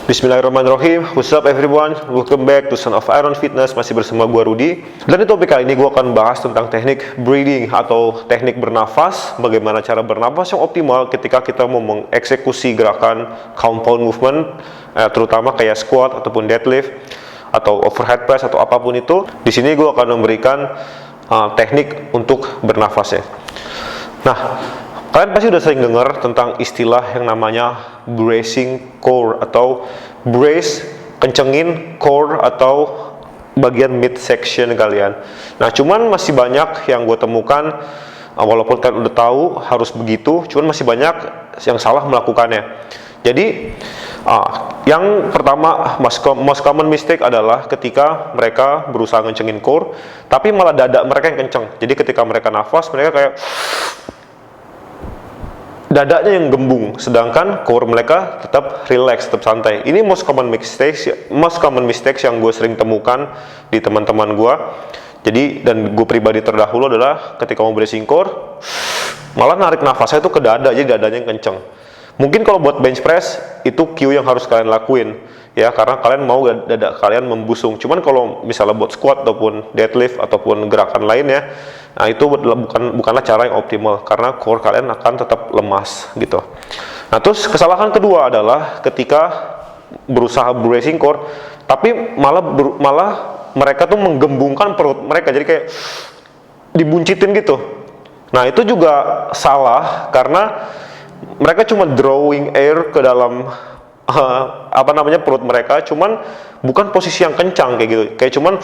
Bismillahirrahmanirrahim. What's up everyone? Welcome back to Son of Iron Fitness. Masih bersama gua Rudy. Dan di topik kali ini gua akan bahas tentang teknik breathing atau teknik bernafas. Bagaimana cara bernafas yang optimal ketika kita mau mengeksekusi gerakan compound movement, terutama kayak squat ataupun deadlift atau overhead press atau apapun itu. Di sini gua akan memberikan teknik untuk bernafasnya. Nah, kalian pasti udah sering dengar tentang istilah yang namanya bracing core atau brace, kencengin core atau bagian midsection kalian. Nah, cuman masih banyak yang gue temukan, walaupun kalian udah tahu harus begitu, cuman masih banyak yang salah melakukannya. Jadi, yang pertama, most common mistake adalah ketika mereka berusaha kencengin core, tapi malah dada mereka yang kenceng. Jadi ketika mereka nafas, mereka kayak dadanya yang gembung, sedangkan core mereka tetap relax, tetap santai. Ini most common mistakes yang gue sering temukan di teman-teman gue. Jadi, dan gue pribadi terdahulu adalah ketika mau bracing core, malah narik nafasnya itu ke dada, jadi dadanya yang kenceng. Mungkin kalau buat bench press, itu cue yang harus kalian lakuin, ya, karena kalian mau dada kalian membusung. Cuman kalau misalnya buat squat ataupun deadlift ataupun gerakan lainnya, nah itu bukanlah cara yang optimal, karena core kalian akan tetap lemas gitu. Nah, terus kesalahan kedua adalah ketika berusaha bracing core, tapi malah mereka tuh menggembungkan perut mereka, jadi kayak dibuncitin gitu. Nah, itu juga salah karena mereka cuma drawing air ke dalam perut mereka, cuman bukan posisi yang kencang kayak gitu, kayak cuman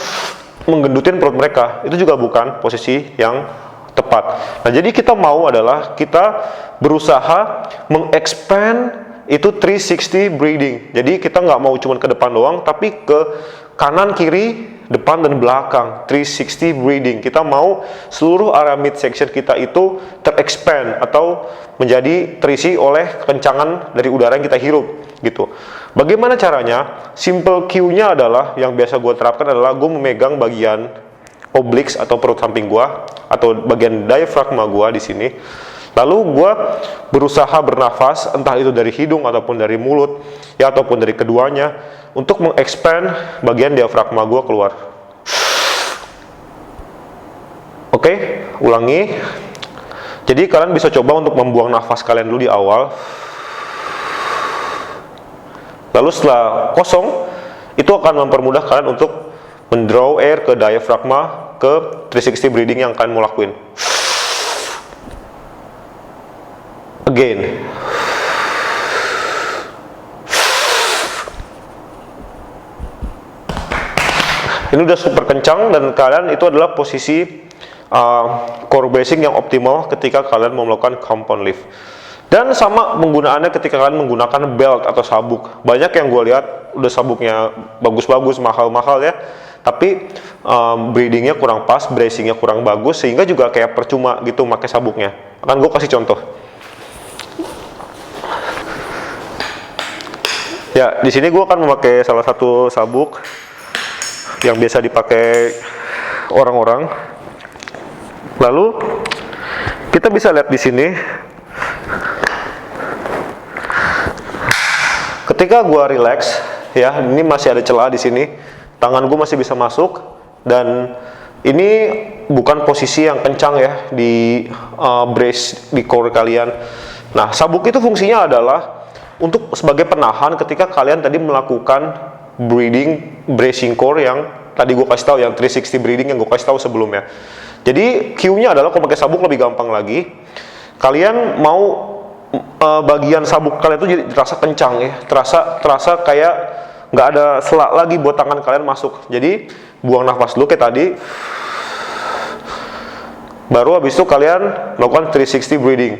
menggendutin perut mereka. Itu juga bukan posisi yang tepat. Nah, jadi kita mau adalah kita berusaha mengexpand itu 360 breathing. Jadi kita nggak mau cuman ke depan doang, tapi ke kanan, kiri, depan dan belakang, 360 breathing. Kita mau seluruh area midsection kita itu terexpand atau menjadi terisi oleh kekencangan dari udara yang kita hirup gitu. Bagaimana caranya? Simple cue-nya adalah yang biasa gue terapkan adalah gue memegang bagian obliques atau perut samping gue atau bagian diafragma gue di sini. Lalu gue berusaha bernafas, entah itu dari hidung ataupun dari mulut, ya, ataupun dari keduanya, untuk mengexpand bagian diafragma gue keluar. Oke, ulangi. Jadi kalian bisa coba untuk membuang nafas kalian dulu di awal. Lalu setelah kosong, itu akan mempermudah kalian untuk mendraw air ke diafragma, ke 360 breathing yang kalian mau lakuin. Again. Ini udah super kencang dan kalian itu adalah posisi core bracing yang optimal ketika kalian mau melakukan compound lift. Dan sama penggunaannya ketika kalian menggunakan belt atau sabuk. Banyak yang gue lihat udah sabuknya bagus-bagus, mahal-mahal ya, tapi breathingnya kurang pas, bracingnya kurang bagus, sehingga juga kayak percuma gitu pakai sabuknya. Akan gue kasih contoh. Ya, di sini gue akan memakai salah satu sabuk yang biasa dipakai orang-orang. Lalu kita bisa lihat di sini, ketika gue relax, ya, ini masih ada celah di sini, tangan gue masih bisa masuk, dan ini bukan posisi yang kencang ya di brace di core kalian. Nah, sabuk itu fungsinya adalah untuk sebagai penahan ketika kalian tadi melakukan bracing core yang tadi gue kasih tahu, yang 360 breathing yang gue kasih tahu sebelumnya. Jadi cue-nya adalah kalau pakai sabuk lebih gampang lagi. Kalian mau bagian sabuk kalian itu jadi terasa kencang ya, terasa kayak nggak ada selak lagi buat tangan kalian masuk. Jadi buang nafas dulu kayak tadi. Baru habis itu kalian melakukan 360 breathing.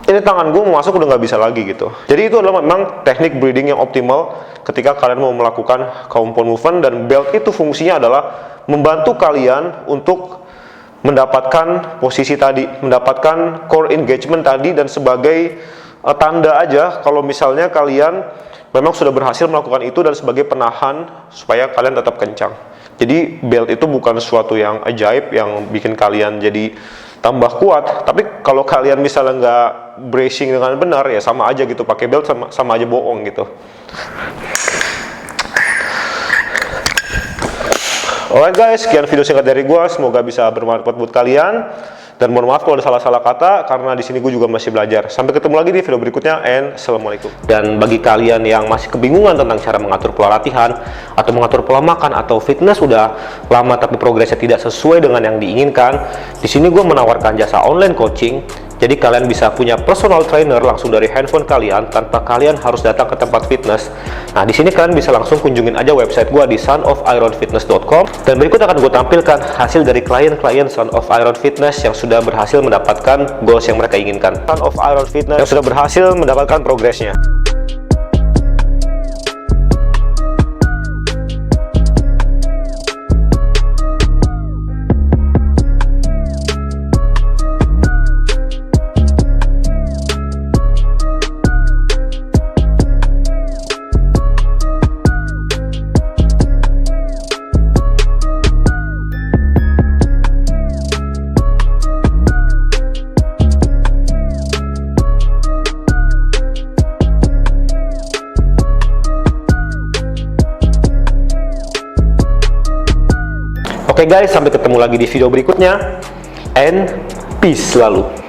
Ini tangan gue mau masuk udah nggak bisa lagi gitu. Jadi itu adalah memang teknik breathing yang optimal ketika kalian mau melakukan compound movement, dan belt itu fungsinya adalah membantu kalian untuk mendapatkan posisi tadi, mendapatkan core engagement tadi, dan sebagai tanda aja kalau misalnya kalian memang sudah berhasil melakukan itu, dan sebagai penahan supaya kalian tetap kencang. Jadi belt itu bukan sesuatu yang ajaib yang bikin kalian jadi tambah kuat, tapi kalau kalian misalnya nggak bracing dengan benar, ya sama aja gitu, pakai belt sama aja bohong gitu. Alright guys, sekian video singkat dari gua, semoga bisa bermanfaat buat kalian. Dan mohon maaf kalau ada salah-salah kata, karena di sini gue juga masih belajar. Sampai ketemu lagi di video berikutnya, and assalamualaikum. Dan bagi kalian yang masih kebingungan tentang cara mengatur pola latihan atau mengatur pola makan atau fitness udah lama tapi progresnya tidak sesuai dengan yang diinginkan, di sini gue menawarkan jasa online coaching. Jadi kalian bisa punya personal trainer langsung dari handphone kalian tanpa kalian harus datang ke tempat fitness. Nah, di sini kalian bisa langsung kunjungin aja website gua di sonofironfitness.com. Dan berikut akan gue tampilkan hasil dari klien-klien Son of Iron Fitness yang sudah berhasil mendapatkan goals yang mereka inginkan. Son of Iron Fitness yang sudah berhasil mendapatkan progresnya. Oke guys, sampai ketemu lagi di video berikutnya, and peace selalu.